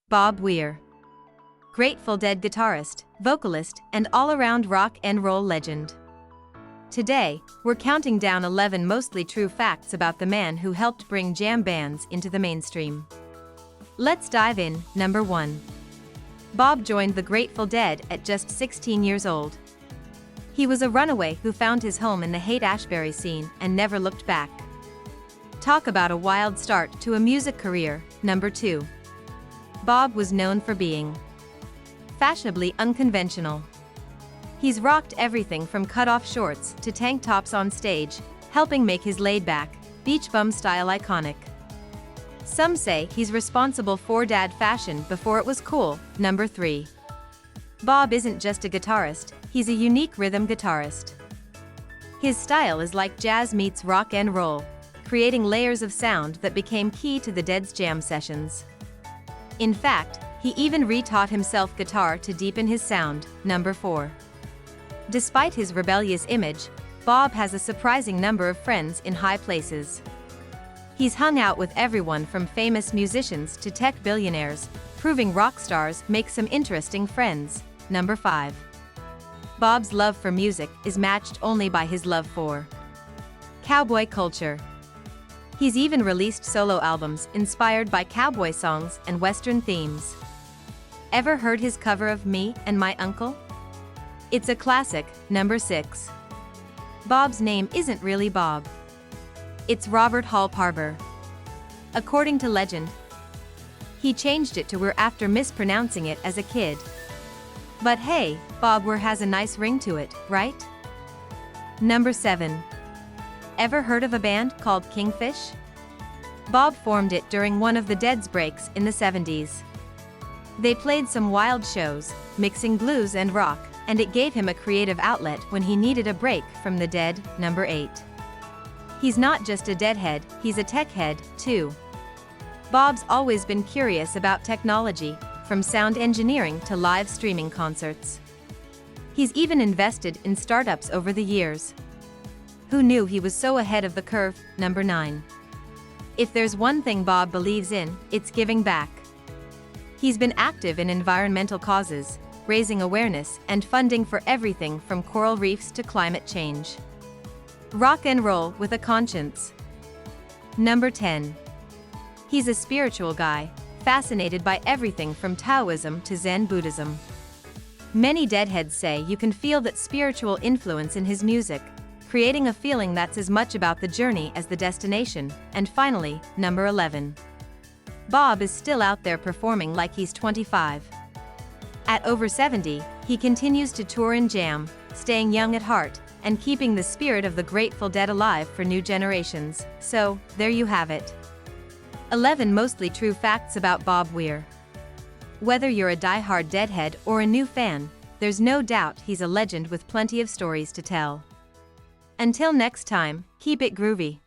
Bob Weir. Grateful Dead guitarist, vocalist, and all-around rock and roll legend. Today, we're counting down 11 mostly true facts about the man who helped bring jam bands into the mainstream. Let's dive in. Number 1. Bob joined the Grateful Dead at just 16 years old. He was a runaway who found his home in the Haight-Ashbury scene and never looked back. Talk about a wild start to a music career. Number 2. Bob was known for being fashionably unconventional. He's rocked everything from cut-off shorts to tank tops on stage, helping make his laid-back, beach bum style iconic. Some say he's responsible for dad fashion before it was cool. Number 3. Bob isn't just a guitarist, he's a unique rhythm guitarist. His style is like jazz meets rock and roll, creating layers of sound that became key to the Dead's jam sessions. In fact, he even re-taught himself guitar to deepen his sound. Number 4. Despite his rebellious image, Bob has a surprising number of friends in high places. He's hung out with everyone from famous musicians to tech billionaires, proving rock stars make some interesting friends. Number 5. Bob's love for music is matched only by his love for cowboy culture. He's even released solo albums inspired by cowboy songs and Western themes. Ever heard his cover of Me and My Uncle? It's a classic. Number 6. Bob's name isn't really Bob. It's Robert Hall Parber. According to legend, he changed it to Weir after mispronouncing it as a kid. But hey, Bob Weir has a nice ring to it, right? Number 7. Ever heard of a band called Kingfish? Bob formed it during one of the Dead's breaks in the 70s. They played some wild shows, mixing blues and rock, and it gave him a creative outlet when he needed a break from the Dead. Number 8. He's not just a Deadhead, he's a tech head, too. Bob's always been curious about technology, from sound engineering to live streaming concerts. He's even invested in startups over the years. Who knew he was so ahead of the curve? Number 9. If there's one thing Bob believes in, it's giving back. He's been active in environmental causes, raising awareness and funding for everything from coral reefs to climate change. Rock and roll with a conscience. Number 10. He's a spiritual guy, fascinated by everything from Taoism to Zen Buddhism. Many Deadheads say you can feel that spiritual influence in his music, creating a feeling that's as much about the journey as the destination. And finally, number 11. Bob is still out there performing like he's 25. At over 70, he continues to tour and jam, staying young at heart, and keeping the spirit of the Grateful Dead alive for new generations. So, there you have it. 11 mostly true facts about Bob Weir. Whether you're a die-hard Deadhead or a new fan, there's no doubt he's a legend with plenty of stories to tell. Until next time, keep it groovy.